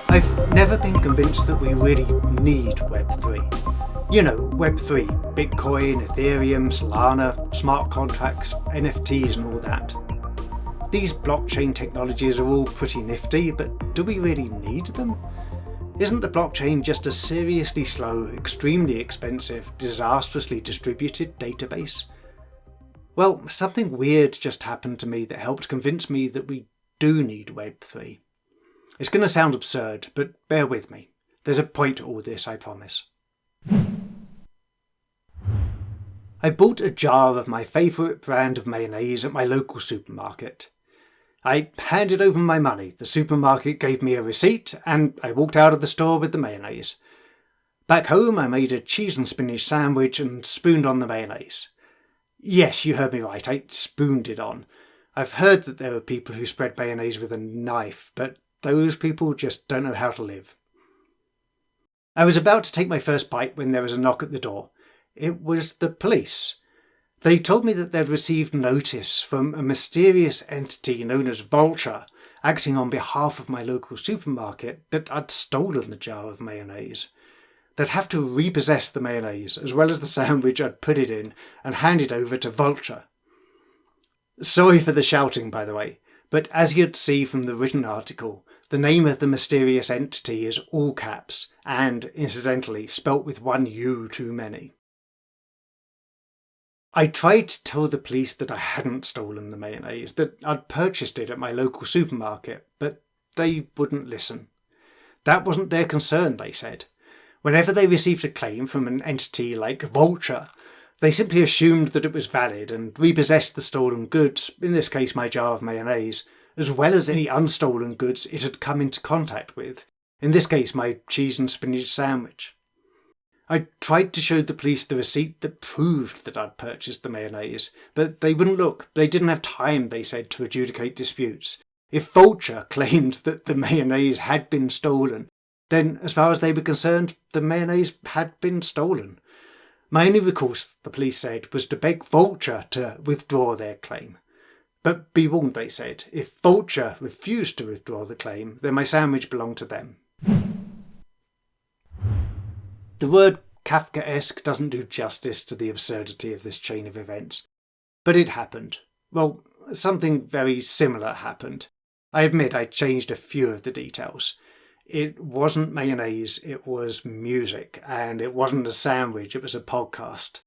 I've never been convinced that we really need web3. You know, web3, Bitcoin, Ethereum, Solana, smart contracts, NFTs and all that. These blockchain technologies are all pretty nifty, but do we really need them? Isn't the blockchain just a seriously slow, extremely expensive, disastrously distributed database? Well, something weird just happened to me that helped convince me that we do need web3. It's going to sound absurd, but bear with me. There's a point to all this, I promise. I bought a jar of my favourite brand of mayonnaise at my local supermarket. I handed over my money, the supermarket gave me a receipt, and I walked out of the store with the mayonnaise. Back home I made a cheese and spinach sandwich and spooned on the mayonnaise. Yes, you heard me right, I spooned it on. I've heard that there are people who spread mayonnaise with a knife, but those people just don't know how to live. I was about to take my first bite when there was a knock at the door. It was the police. They told me that they'd received notice from a mysterious entity known as Vulture, acting on behalf of my local supermarket, that I'd stolen the jar of mayonnaise. They'd have to repossess the mayonnaise, as well as the sandwich I'd put it in, and hand it over to Vulture. Sorry for the shouting, by the way, but as you'd see from the written article, the name of the mysterious entity is all caps, and, incidentally, spelt with one U too many. I tried to tell the police that I hadn't stolen the mayonnaise, that I'd purchased it at my local supermarket, but they wouldn't listen. That wasn't their concern, they said. Whenever they received a claim from an entity like Vulture, they simply assumed that it was valid and repossessed the stolen goods, in this case my jar of mayonnaise, as well as any unstolen goods it had come into contact with, in this case my cheese and spinach sandwich. I tried to show the police the receipt that proved that I'd purchased the mayonnaise, but they wouldn't look. They didn't have time, they said, to adjudicate disputes. If Vulture claimed that the mayonnaise had been stolen, then, as far as they were concerned, the mayonnaise had been stolen. My only recourse, the police said, was to beg Vulture to withdraw their claim. But be warned, they said, if Vulture refused to withdraw the claim, then my sandwich belonged to them. The word Kafkaesque doesn't do justice to the absurdity of this chain of events. But it happened. Well, something very similar happened. I admit I changed a few of the details. It wasn't mayonnaise, it was music, and it wasn't a sandwich, it was a podcast.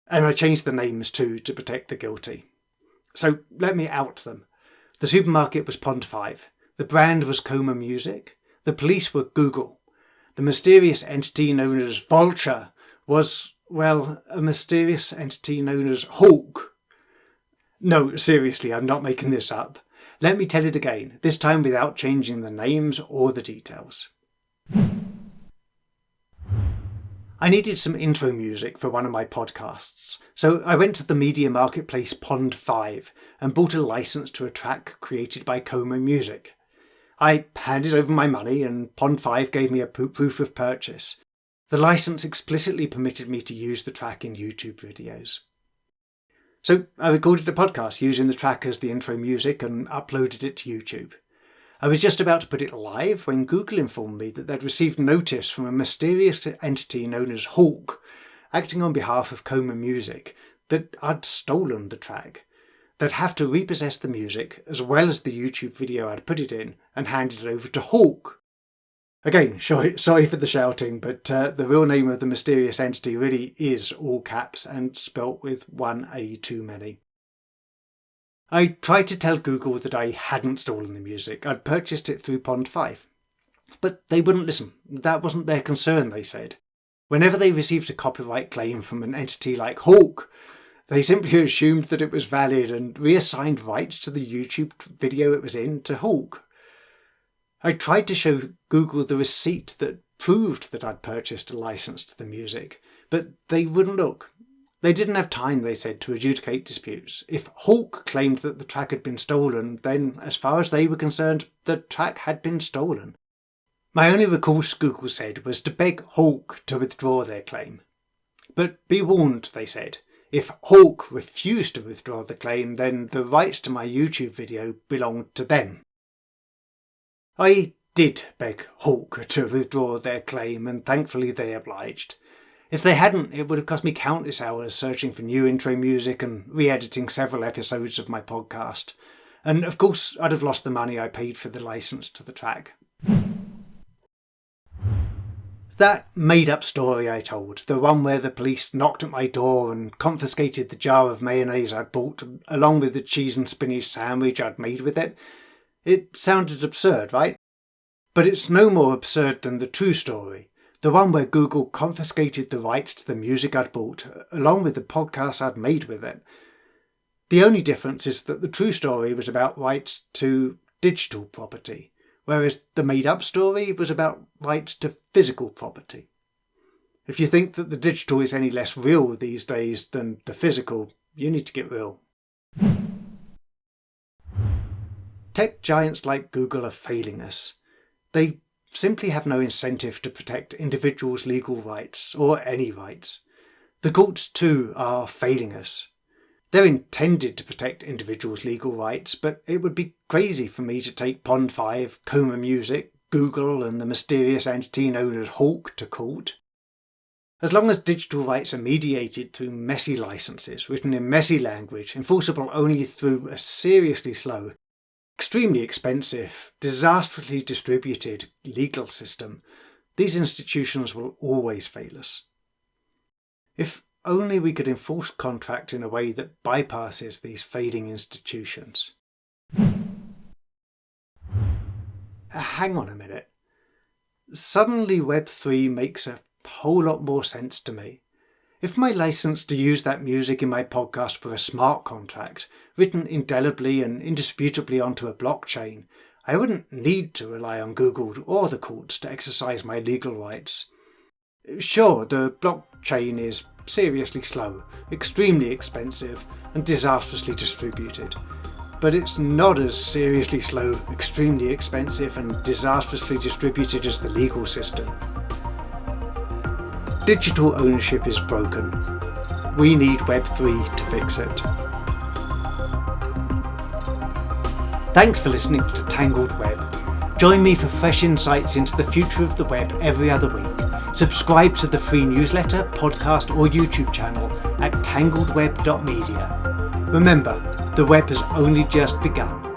And I changed the names too to protect the guilty. So let me out them. The supermarket was Pond 5. The brand was Coma Music. The police were Google. The mysterious entity known as Vulture was, well, a mysterious entity known as Hawk. No, seriously, I'm not making this up. Let me tell it again, this time without changing the names or the details. I needed some intro music for one of my podcasts, so I went to the media marketplace Pond 5 and bought a license to a track created by Coma Music. I handed over my money and Pond 5 gave me a proof of purchase. The license explicitly permitted me to use the track in YouTube videos. So I recorded a podcast using the track as the intro music and uploaded it to YouTube. I was just about to put it live when Google informed me that they'd received notice from a mysterious entity known as Hawk, acting on behalf of Coma Music, that I'd stolen the track. They'd have to repossess the music, as well as the YouTube video I'd put it in, and hand it over to Hawk. Again, sorry for the shouting, but the real name of the mysterious entity really is all caps and spelt with one A too many. I tried to tell Google that I hadn't stolen the music, I'd purchased it through Pond 5. But they wouldn't listen. That wasn't their concern, they said. Whenever they received a copyright claim from an entity like Hawk, they simply assumed that it was valid and reassigned rights to the YouTube video it was in to Hawk. I tried to show Google the receipt that proved that I'd purchased a license to the music, but they wouldn't look. They didn't have time, they said, to adjudicate disputes. If Hawk claimed that the track had been stolen, then, as far as they were concerned, the track had been stolen. My only recourse, Google said, was to beg Hawk to withdraw their claim. But be warned, they said, if Hawk refused to withdraw the claim, then the rights to my YouTube video belonged to them. I did beg Hawk to withdraw their claim, and thankfully they obliged. If they hadn't, it would have cost me countless hours searching for new intro music and re-editing several episodes of my podcast. And of course, I'd have lost the money I paid for the license to the track. That made-up story I told, the one where the police knocked at my door and confiscated the jar of mayonnaise I'd bought, along with the cheese and spinach sandwich I'd made with it, it sounded absurd, right? But it's no more absurd than the true story, the one where Google confiscated the rights to the music I'd bought, along with the podcast I'd made with it. The only difference is that the true story was about rights to digital property, whereas the made-up story was about rights to physical property. If you think that the digital is any less real these days than the physical, you need to get real. Tech giants like Google are failing us. They simply have no incentive to protect individuals' legal rights, or any rights. The courts too are failing us. They're intended to protect individuals' legal rights, but it would be crazy for me to take Pond 5, Coma Music, Google and the mysterious entity known as Hawk to court. As long as digital rights are mediated through messy licenses, written in messy language, enforceable only through a seriously slow, extremely expensive, disastrously distributed legal system, these institutions will always fail us. If only we could enforce contract in a way that bypasses these failing institutions. Hang on a minute. Suddenly web3 makes a whole lot more sense to me. If my license to use that music in my podcast were a smart contract, written indelibly and indisputably onto a blockchain, I wouldn't need to rely on Google or the courts to exercise my legal rights. Sure, the blockchain is seriously slow, extremely expensive and disastrously distributed. But it's not as seriously slow, extremely expensive and disastrously distributed as the legal system. Digital ownership is broken. We need Web3 to fix it. Thanks for listening to Tangled Web. Join me for fresh insights into the future of the web every other week. Subscribe to the free newsletter, podcast or YouTube channel at tangledweb.media. Remember, the web has only just begun.